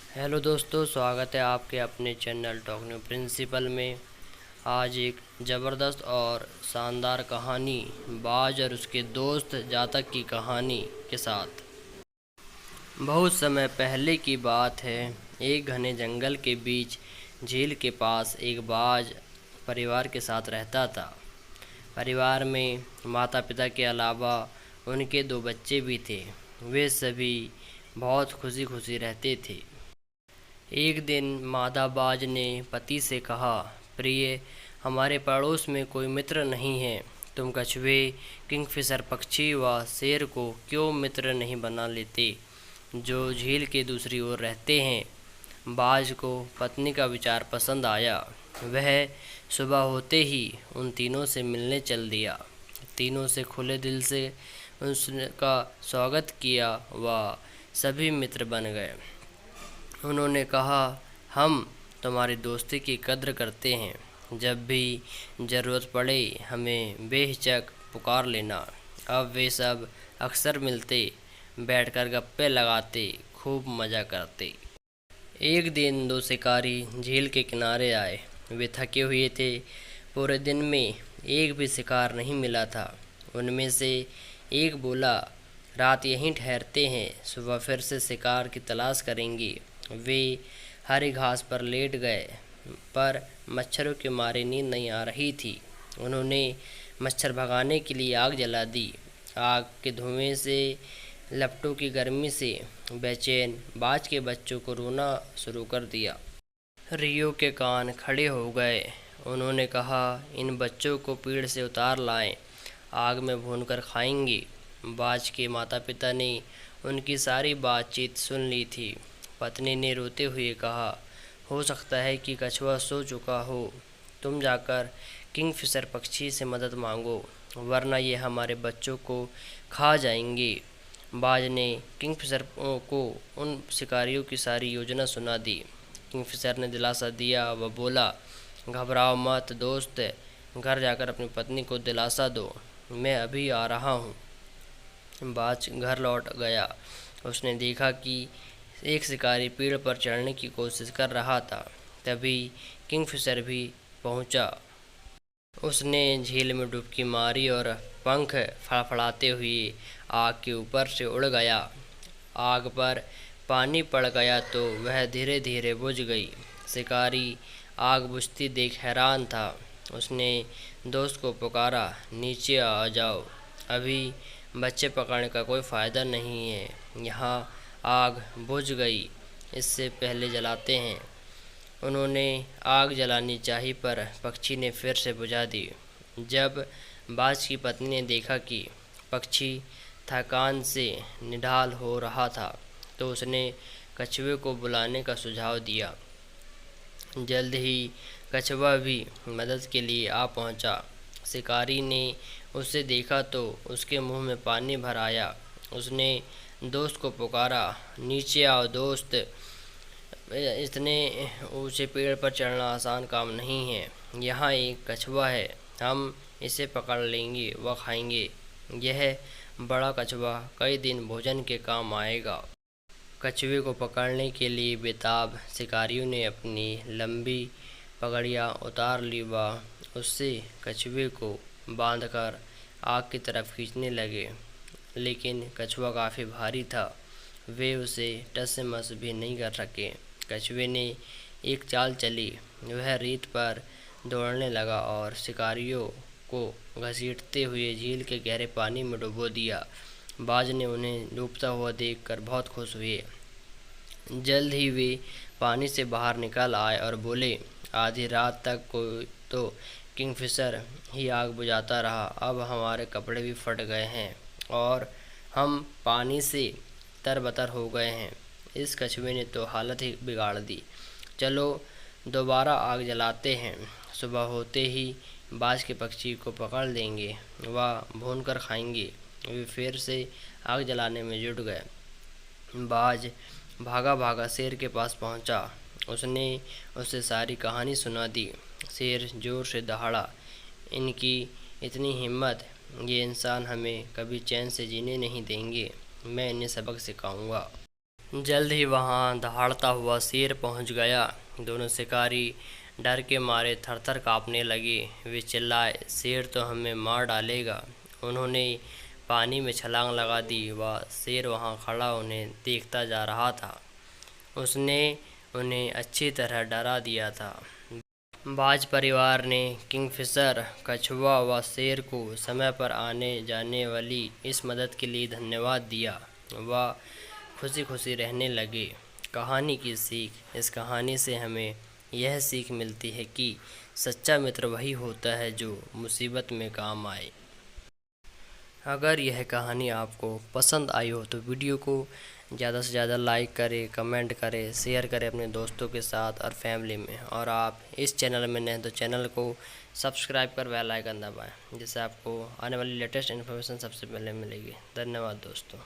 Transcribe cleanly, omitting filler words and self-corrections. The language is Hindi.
हेलो दोस्तों, स्वागत है आपके अपने चैनल टॉक न्यू प्रिंसिपल में। आज एक ज़बरदस्त और शानदार कहानी बाज और उसके दोस्त जातक की कहानी के साथ। बहुत समय पहले की बात है। एक घने जंगल के बीच झील के पास एक बाज परिवार के साथ रहता था। परिवार में माता पिता के अलावा उनके 2 बच्चे भी थे। वे सभी बहुत खुशी खुशी रहते थे। एक दिन मादा बाज ने पति से कहा, प्रिय, हमारे पड़ोस में कोई मित्र नहीं है। तुम कछुए, किंगफिशर पक्षी व शेर को क्यों मित्र नहीं बना लेते, जो झील के दूसरी ओर रहते हैं। बाज को पत्नी का विचार पसंद आया। वह सुबह होते ही उन तीनों से मिलने चल दिया। तीनों से खुले दिल से उसका स्वागत किया व सभी मित्र बन गए। उन्होंने कहा, हम तुम्हारी दोस्ती की कद्र करते हैं। जब भी ज़रूरत पड़े हमें बेहिचक पुकार लेना। अब वे सब अक्सर मिलते, बैठकर गप्पे लगाते, खूब मज़ा करते। एक दिन 2 शिकारी झील के किनारे आए। वे थके हुए थे। पूरे दिन में एक भी शिकार नहीं मिला था। उनमें से एक बोला, रात यहीं ठहरते हैं, सुबह फिर से शिकार की तलाश करेंगे। वे हरी घास पर लेट गए, पर मच्छरों के मारे नींद नहीं आ रही थी। उन्होंने मच्छर भगाने के लिए आग जला दी। आग के धुएं से, लपटों की गर्मी से बेचैन बाज के बच्चों को रोना शुरू कर दिया। रियो के कान खड़े हो गए। उन्होंने कहा, इन बच्चों को पेड़ से उतार लाएं, आग में भूनकर खाएंगे। बाज के माता पिता ने उनकी सारी बातचीत सुन ली थी। पत्नी ने रोते हुए कहा, हो सकता है कि कछुआ सो चुका हो। तुम जाकर किंगफिशर पक्षी से मदद मांगो, वरना ये हमारे बच्चों को खा जाएंगे। बाज ने किंगफिशर को उन शिकारियों की सारी योजना सुना दी। किंगफिशर ने दिलासा दिया व बोला, घबराओ मत दोस्त, घर जाकर अपनी पत्नी को दिलासा दो, मैं अभी आ रहा हूँ। बाज घर लौट गया। उसने देखा कि एक शिकारी पेड़ पर चढ़ने की कोशिश कर रहा था। तभी किंगफिशर भी पहुंचा। उसने झील में डुबकी मारी और पंख फड़फड़ाते हुए आग के ऊपर से उड़ गया। आग पर पानी पड़ गया तो वह धीरे धीरे बुझ गई। शिकारी आग बुझती देख हैरान था। उसने दोस्त को पुकारा, नीचे आ जाओ, अभी बच्चे पकड़ने का कोई फ़ायदा नहीं है। यहाँ आग बुझ गई, इससे पहले जलाते हैं। उन्होंने आग जलानी चाही, पर पक्षी ने फिर से बुझा दी। जब बाज की पत्नी ने देखा कि पक्षी थकान से निढाल हो रहा था, तो उसने कछुए को बुलाने का सुझाव दिया। जल्द ही कछुआ भी मदद के लिए आ पहुंचा। शिकारी ने उसे देखा तो उसके मुंह में पानी भर आया। उसने दोस्त को पुकारा, नीचे आओ दोस्त, इतने ऊंचे पेड़ पर चढ़ना आसान काम नहीं है। यहाँ एक कछुआ है, हम इसे पकड़ लेंगे व खाएंगे। यह बड़ा कछुआ कई दिन भोजन के काम आएगा। कछुए को पकड़ने के लिए बेताब शिकारियों ने अपनी लंबी पगड़ियाँ उतार ली व उससे कछुए को बांधकर आग की तरफ खींचने लगे। लेकिन कछुआ काफ़ी भारी था। वे उसे टस-मस भी नहीं कर सके। कछुए ने एक चाल चली। वह रेत पर दौड़ने लगा और शिकारियों को घसीटते हुए झील के गहरे पानी में डुबो दिया। बाज ने उन्हें डूबता हुआ देखकर बहुत खुश हुए। जल्द ही वे पानी से बाहर निकल आए और बोले, आधी रात तक कोई तो किंगफिशर ही आग बुझाता रहा। अब हमारे कपड़े भी फट गए हैं और हम पानी से तरबतर हो गए हैं। इस कछुए ने तो हालत ही बिगाड़ दी। चलो दोबारा आग जलाते हैं। सुबह होते ही बाज के पक्षी को पकड़ लेंगे व भूनकर खाएंगे। वे फिर से आग जलाने में जुट गए। बाज भागा भागा शेर के पास पहुंचा। उसने उसे सारी कहानी सुना दी। शेर जोर से दहाड़ा, इनकी इतनी हिम्मत, ये इंसान हमें कभी चैन से जीने नहीं देंगे। मैं इन्हें सबक सिखाऊंगा। जल्द ही वहां दहाड़ता हुआ शेर पहुंच गया। दोनों शिकारी डर के मारे थरथर कांपने लगे। वे चिल्लाए, शेर तो हमें मार डालेगा। उन्होंने पानी में छलांग लगा दी। वह शेर वहां खड़ा उन्हें देखता जा रहा था। उसने उन्हें अच्छी तरह डरा दिया था। बाज परिवार ने किंगफिशर, कछुआ व शेर को समय पर आने जाने वाली इस मदद के लिए धन्यवाद दिया। वह खुशी खुशी रहने लगे। कहानी की सीख। इस कहानी से हमें यह सीख मिलती है कि सच्चा मित्र वही होता है जो मुसीबत में काम आए। अगर यह कहानी आपको पसंद आई हो तो वीडियो को ज़्यादा से ज़्यादा लाइक करें, कमेंट करें, शेयर करें अपने दोस्तों के साथ और फैमिली में। और आप इस चैनल में नए हैं तो चैनल को सब्सक्राइब कर बेल आइकन दबाएं, जिससे आपको आने वाली लेटेस्ट इन्फॉर्मेशन सबसे पहले मिलेगी। धन्यवाद दोस्तों।